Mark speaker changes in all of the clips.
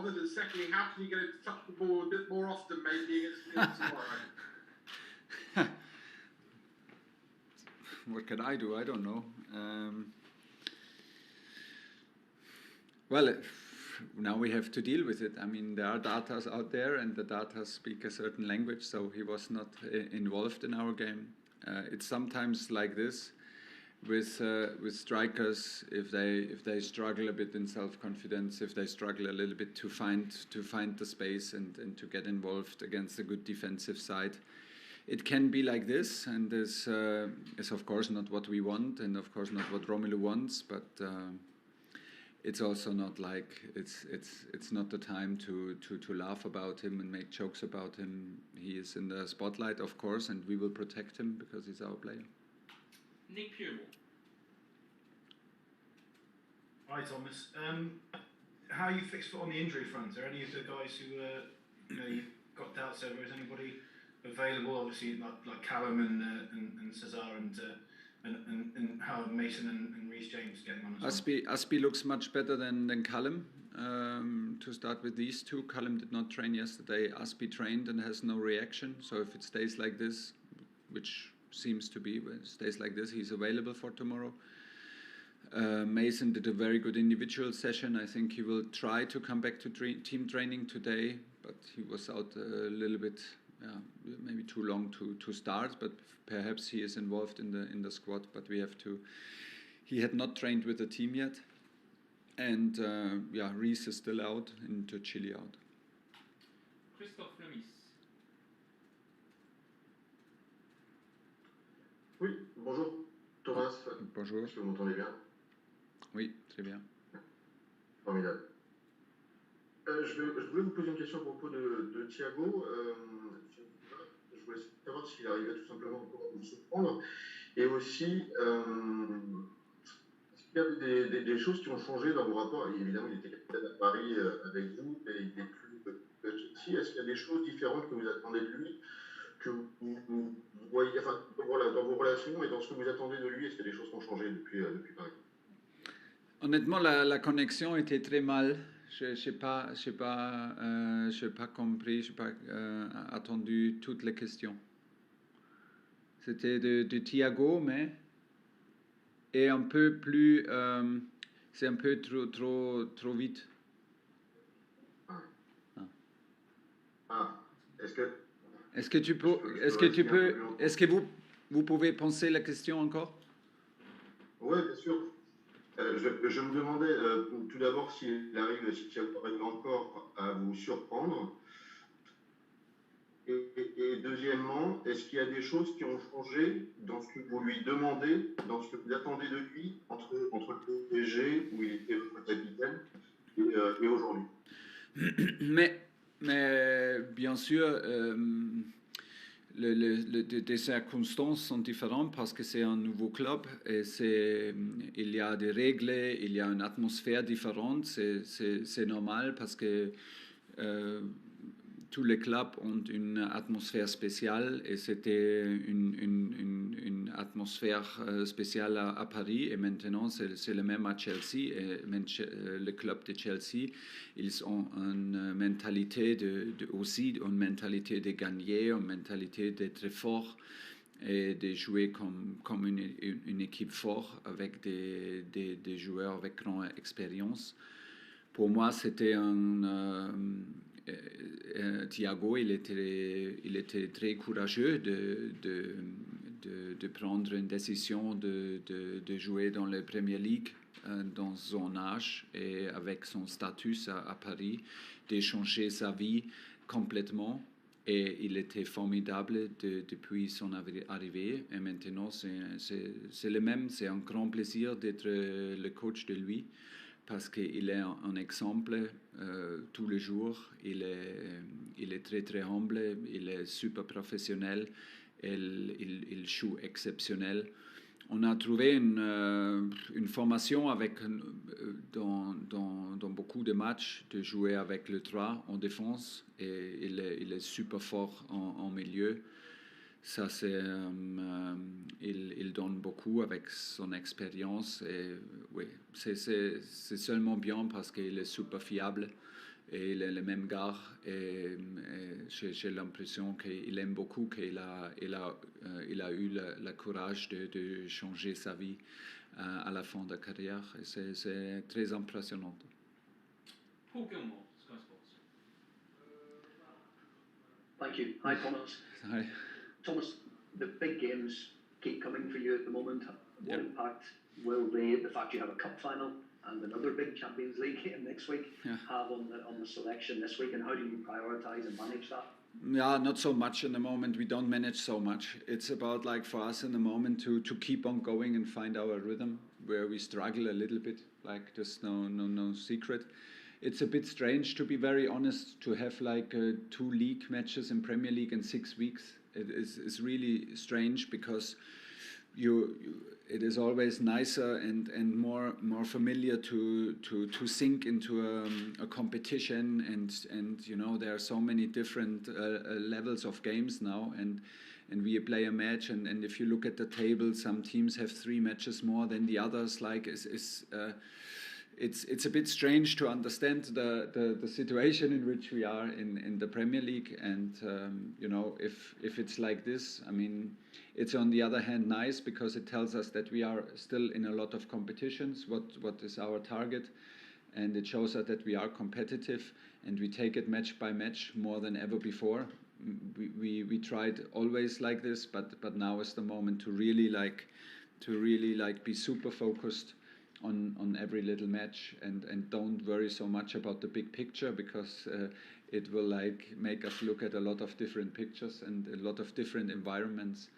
Speaker 1: bothered? And secondly, how can you get to touch the ball a bit more often, maybe against tomorrow?
Speaker 2: What can I do? I don't know. Well, now we have to deal with it. I mean, there are data out there, and the data speak a certain language, so he was not involved in our game. It's sometimes like this with strikers, if they struggle a bit in self-confidence, if they struggle a little bit to find the space and to get involved against a good defensive side. It can be like this, and this is of course not what we want, and of course not what Romelu wants, but it's also not like it's not the time to laugh about him and make jokes about him. He is in the spotlight, of course, and we will protect him because he's our player.
Speaker 3: Nick Pewmore.
Speaker 4: Hi Thomas. How are you fixed on the injury front? Are any of the guys who you've got doubts over? Is anybody available? Obviously, like Callum and Cesar and how Mason and Reece James getting on as well?
Speaker 2: Aspi looks much better than Callum. To start with these two, Callum did not train yesterday. Aspi trained and has no reaction. So if it stays like this, which seems to be, when it stays like this, he's available for tomorrow. Mason did a very good individual session. I think he will try to come back to team training today, but he was out a little bit, maybe too long to start. But perhaps he is involved in the squad. But we have to. He had not trained with the team yet, and Reece is still out and Tuchel out.
Speaker 3: Christophe Lemis.
Speaker 5: Oui, bonjour Thomas.
Speaker 2: Bonjour.
Speaker 5: Est-ce que vous m'entendez bien?
Speaker 2: Oui, très bien.
Speaker 5: Formidable. Je voulais vous poser une question à propos de Thiago. Je voulais savoir s'il arrivait tout simplement encore à vous surprendre. Et aussi, est-ce qu'il y avait des choses qui ont changé dans vos rapports? Évidemment, il était capitaine à Paris avec vous, mais il n'est plus à Chelsea. Est-ce qu'il y a des choses différentes que vous attendez de lui, que vous voyez, enfin, voilà, dans vos relations et dans ce que vous attendez de lui? Est-ce qu'il y a des choses qui ont changé depuis Paris?
Speaker 2: Honnêtement, la connexion était très mal. Je n'ai pas compris, je n'ai pas attendu toutes les questions. C'était de Thiago, mais et un peu plus, c'est un peu trop vite. Est-ce que vous pouvez penser la question encore?
Speaker 5: Oui, bien sûr. Je me demandais tout d'abord si Thiago arrive encore à vous surprendre. Et deuxièmement, est-ce qu'il y a des choses qui ont changé dans ce que vous lui demandez, dans ce que vous attendez de lui, entre le PSG, où il était votre capitaine, et aujourd'hui?
Speaker 2: Mais bien sûr, les circonstances sont différentes parce que c'est un nouveau club et il y a des règles, il y a une atmosphère différente. C'est normal parce que tous les clubs ont une atmosphère spéciale et c'était une atmosphère spéciale à Paris et maintenant c'est le même à Chelsea et le club de Chelsea, ils ont une mentalité aussi une mentalité de gagner, une mentalité d'être fort et de jouer comme une équipe forte avec des joueurs avec grande expérience. Pour moi, c'était Thiago, il était très courageux de prendre une décision de jouer dans la Premier League dans son âge et avec son statut à Paris, d'échanger sa vie complètement. Et il était formidable depuis son arrivée. Et maintenant, c'est le même. C'est un grand plaisir d'être le coach de lui. Parce qu'il est un exemple tous les jours, il est très très humble, il est super professionnel, il joue exceptionnel. On a trouvé une formation dans beaucoup de matchs de jouer avec le 3 en défense et il est super fort en milieu. Ça, il donne beaucoup avec son expérience et oui, c'est seulement bien parce qu'il est super fiable et le même gars. Et j'ai l'impression qu'il aime beaucoup, qu'il il a eu le courage de changer sa vie à la fin de la carrière. Et c'est très impressionnant.
Speaker 3: Paul Gilmore, Sky Sports.
Speaker 6: Thank you. Hi, Thomas.
Speaker 2: Hi.
Speaker 6: Thomas, the big games keep coming for you at the moment. What
Speaker 2: Yep.
Speaker 6: impact will the fact you have a cup final and another big Champions League game next week have on the selection this week, and how do you prioritise and manage that?
Speaker 2: Yeah, not so much in the moment. We don't manage so much. It's about, like, for us in the moment to keep on going and find our rhythm, where we struggle a little bit. Like, there's no secret. It's a bit strange, to be very honest, to have like 2 league matches in Premier League in 6 weeks. It is really strange, because it is always nicer and more familiar to sink into a competition, and you know, there are so many different levels of games now, and we play a match, and if you look at the table, some teams have 3 matches more than the others. Like, it's a bit strange to understand the situation in which we are in the Premier League, and you know, if it's like this, I mean, it's on the other hand nice, because it tells us that we are still in a lot of competitions. What is our target? And it shows us that we are competitive, and we take it match by match more than ever before. We tried always like this, but now is the moment to really be super focused on every little match, and don't worry so much about the big picture, because it will like make us look at a lot of different pictures and a lot of different environments.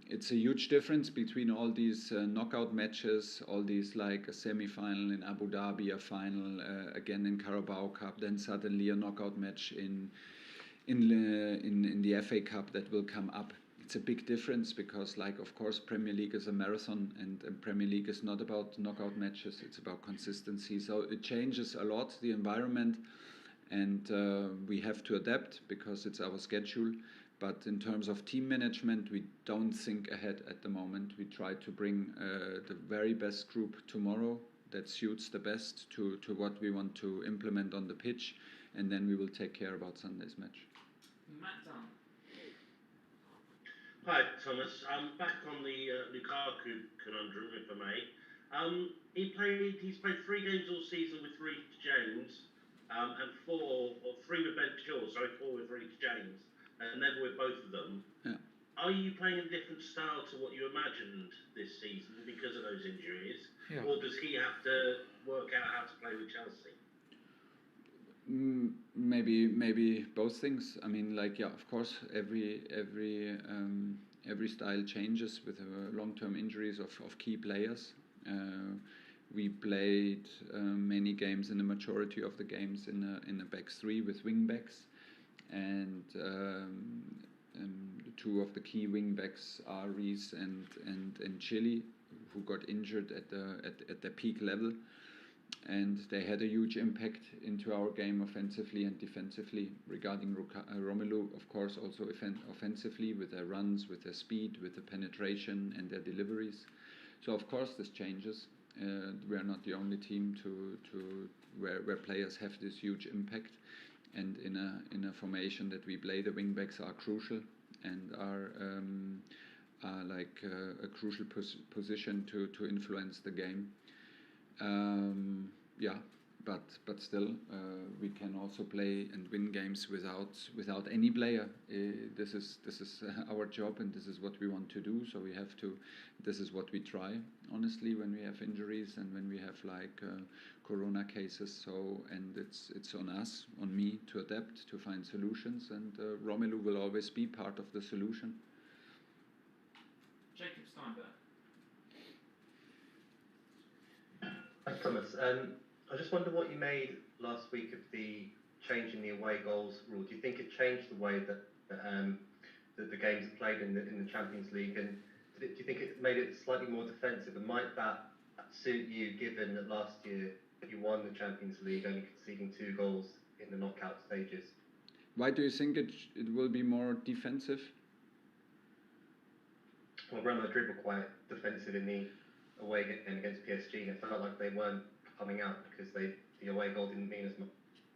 Speaker 2: It's a huge difference between all these knockout matches, all these, like a semi-final in Abu Dhabi, a final again in Carabao Cup, then suddenly a knockout match in the FA Cup that will come up. It's a big difference, because, like, of course, Premier League is a marathon, and Premier League is not about knockout matches, it's about consistency. So it changes a lot, the environment, and we have to adapt, because it's our schedule. But in terms of team management, we don't think ahead at the moment. We try to bring the very best group tomorrow that suits the best to what we want to implement on the pitch, and then we will take care about Sunday's match.
Speaker 3: Matt Dunn.
Speaker 7: Hi, Thomas. Back on the Lukaku conundrum, if I may. He's played 3 games all season with Reece James, and 4 with Ben Chilwell, 4 with Reece James, and never with both of them.
Speaker 2: Yeah.
Speaker 7: Are you playing a different style to what you imagined this season because of those injuries?
Speaker 2: Yeah.
Speaker 7: Or does he have to work out how to play with Chelsea?
Speaker 2: Maybe both things. I mean, like, yeah, of course, every style changes with long-term injuries of key players. We played many games, in the majority of the games, in a back 3 with wing backs, and 2 of the key wing backs are Reece and Chile, who got injured at the peak level. And they had a huge impact into our game offensively and defensively. Regarding Romelu, of course, also offensively, with their runs, with their speed, with the penetration and their deliveries. So of course this changes. We are not the only team where players have this huge impact. And in a formation that we play, the wing backs are crucial and are like a crucial position to influence the game. But still, we can also play and win games without any player. This is our job, and this is what we want to do. So we have to. This is what we try, honestly, when we have injuries and when we have like corona cases. So, and it's on us, on me, to adapt, to find solutions. And Romelu will always be part of the solution.
Speaker 3: Jacob Steinberg.
Speaker 8: Thanks, Thomas. I just wonder what you made last week of the change in the away goals rule. Do you think it changed the way that the games are played in the Champions League, and do you think it made it slightly more defensive? And might that suit you, given that last year you won the Champions League, only conceding 2 goals in the knockout stages?
Speaker 2: Why do you think it will be more defensive?
Speaker 8: Well, Real Madrid were quite defensive in the away game against PSG. It felt like they weren't coming out because the away goal didn't mean as much.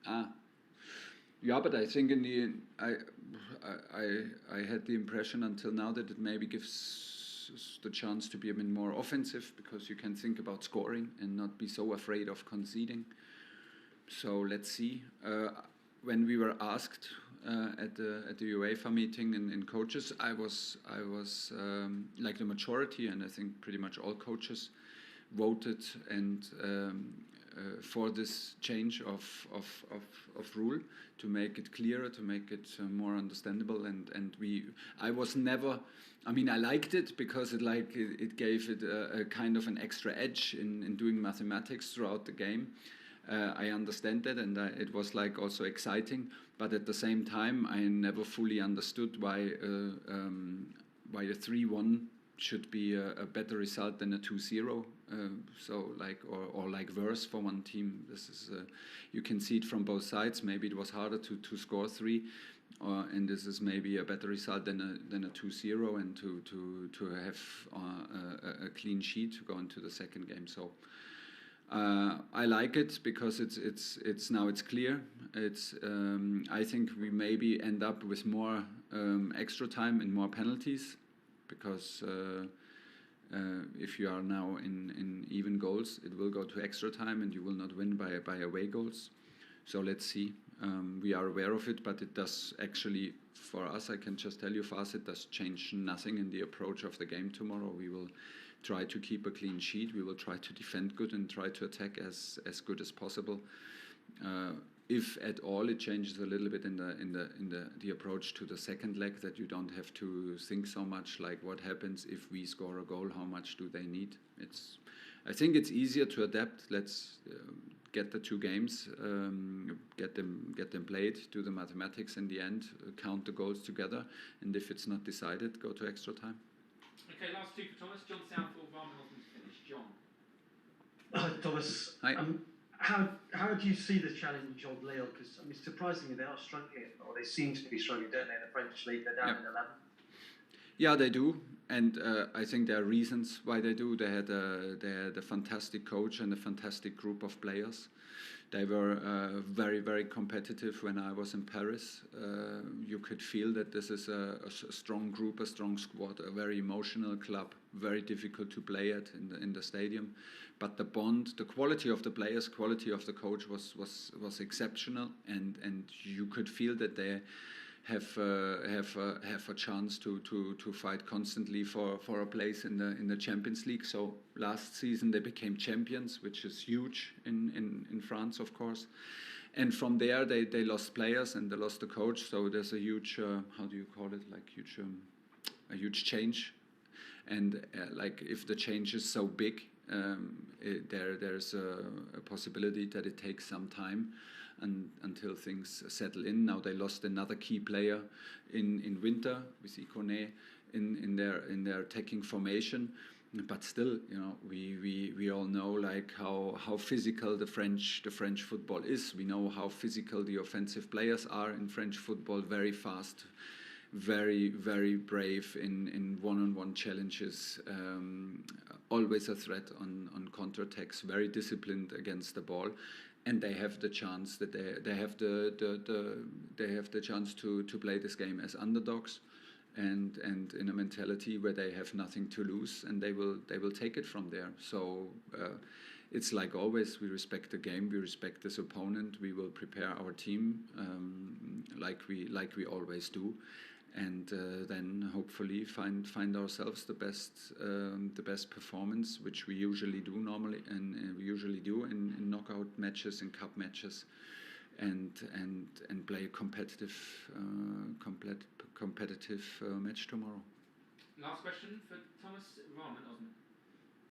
Speaker 2: Yeah, but I think in the end, I had the impression until now that it maybe gives us the chance to be a bit more offensive, because you can think about scoring and not be so afraid of conceding. So let's see. When we were asked at the UEFA meeting in coaches, I was like the majority, and I think pretty much all coaches voted and for this change of rule, to make it clearer, to make it more understandable, and I was never. I mean, I liked it because it gave it a kind of an extra edge in doing mathematics throughout the game. I understand that, and it was like also exciting. But at the same time, I never fully understood why a 3-1 should be a better result than a 2-0. So like or like worse for one team. This is you can see it from both sides. Maybe it was harder to score 3. And this is maybe a better result than a 2-0, and to have a clean sheet to go into the second game. So I like it because it's now it's clear. It's I think we maybe end up with more extra time and more penalties, because if you are now in even goals, it will go to extra time, and you will not win by away goals. So let's see. We are aware of it, but it does actually, for us, I can just tell you, for us, it does change nothing in the approach of the game tomorrow. We will try to keep a clean sheet. We will try to defend good and try to attack as good as possible. If at all, it changes a little bit in the approach to the second leg, that you don't have to think so much like what happens if we score a goal. How much do they need? I think it's easier to adapt. Let's get the 2 games, get them played, do the mathematics in the end, count the goals together, and if it's not decided, go to extra time.
Speaker 3: Okay, last 2 for Thomas. John Southall, Ramen Osman to finish. John.
Speaker 9: Thomas,
Speaker 2: Hi.
Speaker 9: how do you see the challenge of Lille? Because I mean, surprisingly, they are struggling, or they seem to be struggling, don't they? In the French league, they're down in 11th.
Speaker 2: Yeah, they do, and I think there are reasons why they do. They had a fantastic coach and a fantastic group of players. They were very, very competitive when I was in Paris. You could feel that this is a strong group, a strong squad, a very emotional club, very difficult to play at in the stadium. But the bond, the quality of the players, quality of the coach was exceptional, and you could feel that they have a chance to fight constantly for a place in the Champions League. So last season they became champions, which is huge in France, of course. And from there they lost players and they lost the coach. So there's a huge how do you call it, like a huge change. And like if the change is so big, there's a possibility that it takes some time until things settle in. Now they lost another key player in winter with Ikoné in their attacking formation, but still, you know, we all know like how physical the French football is. We know how physical the offensive players are in French football. Very fast, very, very brave in one-on-one challenges. Always a threat on counterattacks. Very disciplined against the ball. And they have the chance that they have the chance to play this game as underdogs, and in a mentality where they have nothing to lose, and they will take it from there. So it's like always, we respect the game, we respect this opponent, we will prepare our team like we always do, and then hopefully find ourselves the best performance, which we usually do normally, and we usually do in knockout matches and cup matches, and play a competitive match tomorrow.
Speaker 3: Last question for Thomas, Ramen Osman.